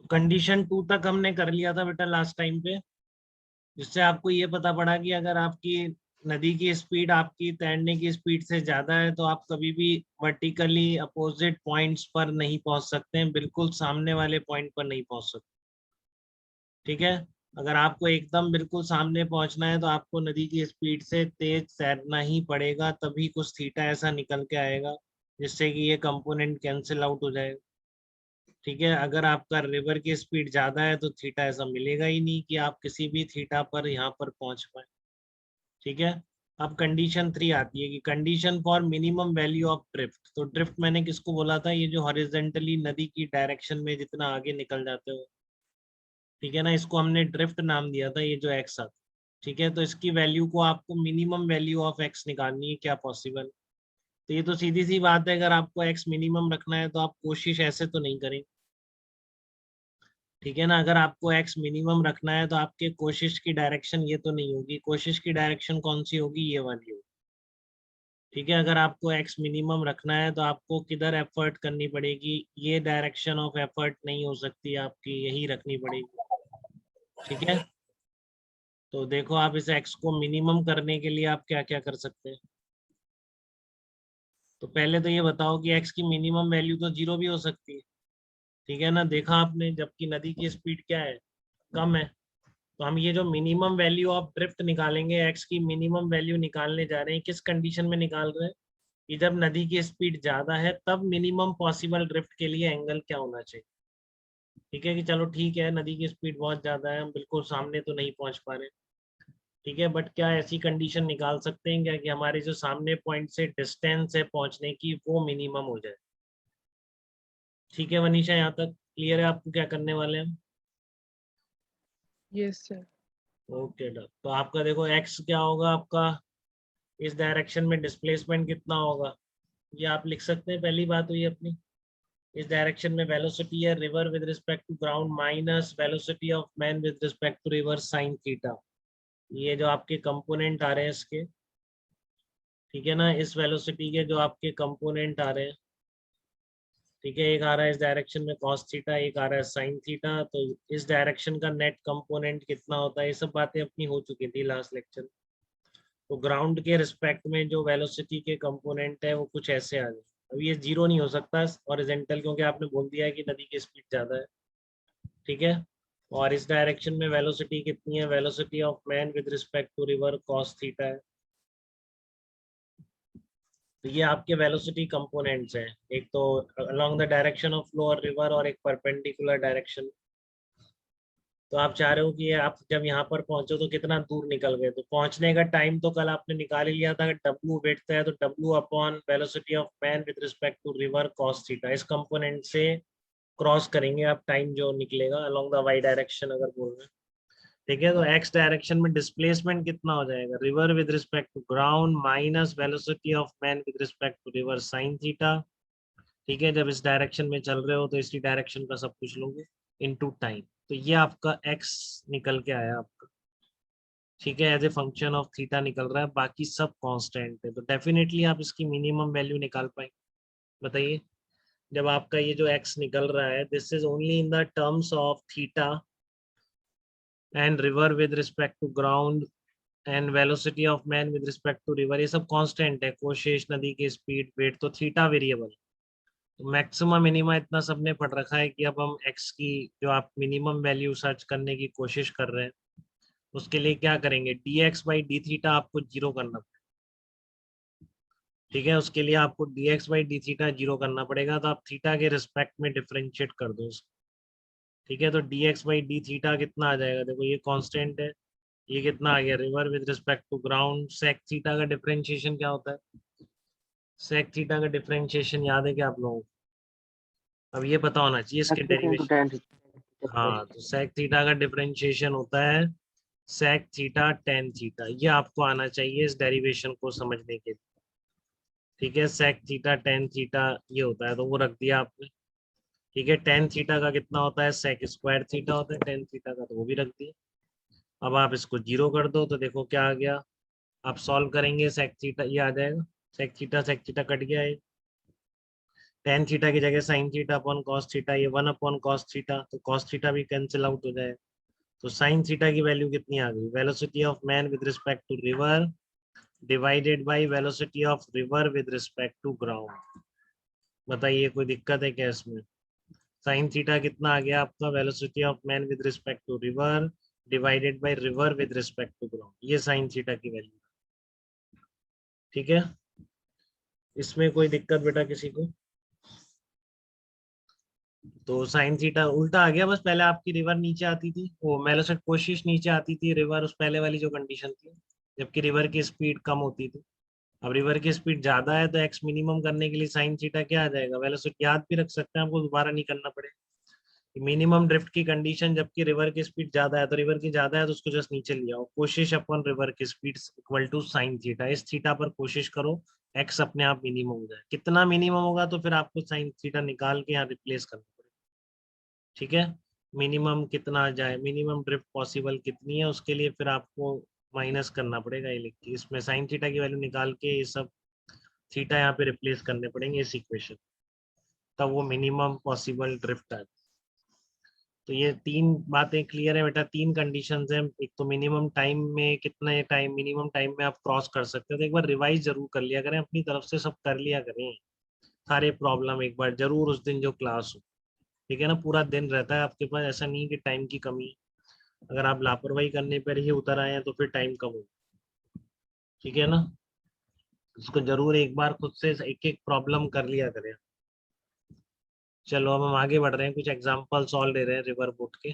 Condition 2 तक हमने कर लिया था बेटा लास्ट टाइम पे, जिससे आपको ये पता पड़ा कि अगर आपकी नदी की स्पीड आपकी तैरने की स्पीड से ज्यादा है तो आप कभी भी वर्टिकली अपोजिट पॉइंट्स पर नहीं पहुंच सकते हैं, बिल्कुल सामने वाले पॉइंट पर नहीं पहुंच सकते। ठीक है, अगर आपको एकदम बिल्कुल सामने पहुंचना है तो आपको नदी की स्पीड से तेज तैरना ही पड़ेगा, तभी कुछ थीटा ऐसा निकल के आएगा जिससे कि ये कंपोनेंट कैंसिल आउट हो जाएगा। ठीक है, अगर आपका रिवर की स्पीड ज्यादा है तो थीटा ऐसा मिलेगा ही नहीं कि आप किसी भी थीटा पर यहाँ पर पहुंच पाए। ठीक है, अब कंडीशन 3 आती है कि condition for minimum value of drift. तो ड्रिफ्ट मैंने किसको बोला था, ये जो हॉरिजेंटली नदी की डायरेक्शन में जितना आगे निकल जाते हो। ठीक है ना, इसको हमने ड्रिफ्ट नाम दिया था, ये जो एक्स आता। ठीक है, तो इसकी वैल्यू को आपको मिनिमम वैल्यू ऑफ एक्स निकालनी है, क्या पॉसिबल? तो ये तो सीधी सी बात है, अगर आपको एक्स मिनिमम रखना है तो आप कोशिश ऐसे तो नहीं करेंगे। ठीक है ना, अगर आपको एक्स मिनिमम रखना है तो आपके कोशिश की डायरेक्शन ये तो नहीं होगी, कोशिश की डायरेक्शन कौन सी होगी, ये वाली होगी। ठीक है, अगर आपको एक्स मिनिमम रखना है तो आपको किधर एफर्ट करनी पड़ेगी, ये डायरेक्शन ऑफ एफर्ट नहीं हो सकती आपकी, यही रखनी पड़ेगी। ठीक है, तो देखो आप इस एक्स को मिनिमम करने के लिए आप क्या क्या कर सकते हैं। तो पहले तो ये बताओ कि एक्स की मिनिमम वैल्यू तो 0 भी हो सकती है। ठीक है ना, देखा आपने, जबकि नदी की स्पीड क्या है, कम है। तो हम ये जो मिनिमम वैल्यू ऑफ ड्रिफ्ट निकालेंगे, एक्स की मिनिमम वैल्यू निकालने जा रहे हैं, किस कंडीशन में निकाल रहे हैं, कि जब नदी की स्पीड ज्यादा है तब मिनिमम पॉसिबल ड्रिफ्ट के लिए एंगल क्या होना चाहिए। ठीक है, कि चलो ठीक है, नदी की स्पीड बहुत ज्यादा है, हम बिल्कुल सामने तो नहीं पहुंच पा रहे। ठीक है, बट क्या ऐसी कंडीशन निकाल सकते हैं क्या कि हमारे जो सामने पॉइंट से डिस्टेंस है पहुंचने की वो मिनिमम हो जाए। ठीक है वनीशा, यहाँ तक क्लियर है आपको क्या करने वाले हैं? Yes sir. Okay done. तो आपका देखो एक्स क्या होगा आपका, इस डायरेक्शन में डिस्प्लेसमेंट कितना होगा, ये आप लिख सकते हैं। पहली बात हुई अपनी, इस डायरेक्शन में वेलोसिटी है river with respect to ground minus velocity of man with respect to river sine theta. ये जो आपके कंपोनेंट आ रहे हैं इसके, ठीक है ना, इस वेलोसिटी के जो आपके कंपोनेंट आ रहे हैं। ठीक है, एक आ रहा है इस डायरेक्शन में cos थीटा, एक आ रहा है sin थीटा। तो इस डायरेक्शन का नेट कंपोनेंट कितना होता है, ये सब बातें अपनी हो चुकी थी लास्ट लेक्चर। तो ग्राउंड के रिस्पेक्ट में जो वेलोसिटी के कंपोनेंट है वो कुछ ऐसे आ जाए। अब ये 0 नहीं हो सकता हॉरिजॉन्टल, क्योंकि आपने बोल दिया है कि नदी की स्पीड ज़्यादा है। ठीक है, और इस डायरेक्शन में वेलोसिटी कितनी है, velocity of man with respect to river cos theta है। तो ये आपके वेलोसिटी कंपोनेंट्स हैं, एक तो along the direction of flow और रिवर, और एक परपेंडिकुलर डायरेक्शन। तो आप चाह रहे हो कि ये आप जब यहाँ पर पहुंचो तो कितना दूर निकल गए, तो पहुंचने का टाइम तो कल आपने निकाल ही लिया था, अगर डब्ल्यू वेट है तो W upon velocity of man with respect to river cos theta, इस कंपोनेंट से क्रॉस करेंगे आप टाइम जो निकलेगा अलोंग द वाई डायरेक्शन अगर बोल रहे हैं। ठीक है, तो एक्स डायरेक्शन में डिस्प्लेसमेंट कितना हो जाएगा, river with respect to ground minus velocity of man with respect to river sine theta. ठीक है, जब इस डायरेक्शन में चल रहे हो तो इसी डायरेक्शन का सब कुछ लोगे इनटू टाइम। तो ये आपका एक्स निकल के आया आपका। ठीक है, as a function of theta निकल रहा है, बाकी सब कांस्टेंट है, तो डेफिनेटली आप इसकी मिनिमम वैल्यू निकाल पाएंगे। बताइए, जब आपका ये जो एक्स निकल रहा है, this is only in the terms of theta and river with respect to ground and velocity of man with respect to river, ये सब कांस्टेंट है, कोशेष नदी की स्पीड वेट, तो थीटा वेरिएबल। तो मैक्सिमम मिनिमा इतना सबने पढ़ रखा है कि अब हम एक्स की जो आप मिनिमम वैल्यू सर्च करने की कोशिश कर रहे हैं, उसके लिए क्या करेंगे, D x by D theta आपको 0 करना पड़ेगा। ठीक है, उसके लिए आपको D x by D theta 0 करना पड़ेगा, तो आप थीटा के रिस्पेक्ट में डिफ्रेंशिएट कर दो उसको। ठीक है, तो D x by D theta कितना आ जाएगा, देखो ये कांस्टेंट है, ये कितना आ गया, river with respect to ground, sec theta का डिफरेंशिएशन क्या होता है, सेक थीटा का डिफरेंशिएशन याद है क्या आप लोगों को? अब ये पता होना चाहिए इसके एक्सिस इंटू डेरिवेशन। टेन हाँ, तो सेक थीटा का डिफरेंशिएशन होता है सेक थीटा टेन थीटा, ये आपको आना चाहिए इस डेरिवेशन को समझने के लिए। ठीक है, सेक थीटा टेन थीटा ये होता है, तो वो रख दिया आपने। ठीक है, टेन थीटा का कितना होता है, सेक स्क्वायर थीटा होता है टेन थीटा का, तो वो भी रख दिया। अब आप इसको 0 कर दो तो देखो क्या आ गया, आप सॉल्व करेंगे सेक थीटा ये आ जाएगा, सेक थीटा कट गया है। टेन थीटा की जगह sine theta upon cos theta, ये 1 अपॉन कॉस थीटा, तो कॉस थीटा भी कैंसिल आउट हो जाए। तो साइन थीटा की वैल्यू कितनी आ गई, velocity of man with respect to river divided by velocity of river with respect to ground. बताइए कोई दिक्कत है क्या इसमें? साइन थीटा कितना आ गया आपका, velocity of man with respect to river divided by river with respect to ground, ये साइन थीटा की वैल्यू। ठीक है, इसमें कोई दिक्कत बेटा किसी को? तो साइन थीटा उल्टा आ गया, बस पहले आपकी रिवर नीचे आती थी, वो वेलोसिटी कोशिश नीचे आती थी, रिवर उस पहले वाली जो कंडीशन थी, जबकि रिवर की स्पीड कम होती थी। अब रिवर की स्पीड ज्यादा है तो एक्स मिनिमम करने के लिए साइन थीटा क्या आ जाएगा, वेलोसिटी याद भी रख सकते हैं, आपको दोबारा नहीं करना पड़ेगा। मिनिमम ड्रिफ्ट की कंडीशन जबकि रिवर की स्पीड ज्यादा है, तो रिवर की ज्यादा है तो उसको जस्ट नीचे लिया, कोशिश अपॉन रिवर की speed equal to sine theta. इस थीटा पर कोशिश करो एक्स अपने आप मिनिमम हो जाए, कितना मिनिमम होगा तो फिर आपको साइन थीटा निकाल के यहाँ रिप्लेस करना पड़ेगा। ठीक है, मिनिमम कितना आ जाए, मिनिमम ड्रिफ्ट पॉसिबल कितनी है, उसके लिए फिर आपको माइनस करना पड़ेगा, ये लिख के इसमें साइन थीटा की वैल्यू निकाल के ये सब थीटा यहाँ पे रिप्लेस करने पड़ेंगे इस इक्वेशन, तब वो मिनिमम पॉसिबल ड्रिफ्ट आ। तो ये तीन बातें क्लियर है बेटा, तीन कंडीशंस हैं। एक तो मिनिमम टाइम में कितना ये टाइम मिनिमम टाइम में आप क्रॉस कर सकते हो, तो एक बार रिवाइज जरूर कर लिया करें, अपनी तरफ से सब कर लिया करें, सारे प्रॉब्लम एक बार जरूर उस दिन जो क्लास हो। ठीक है ना, पूरा दिन रहता है आपके पास, ऐसा नहीं कि टाइम की कमी है। अगर आप लापरवाही करने पर ही उतर आए हैं तो फिर टाइम कम हो। ठीक है ना, इसको जरूर एक बार खुद से एक एक प्रॉब्लम कर लिया करें। चलो अब हम आगे बढ़ रहे हैं, कुछ एग्जाम्पल सॉल्व ले रहे हैं रिवर बोट के।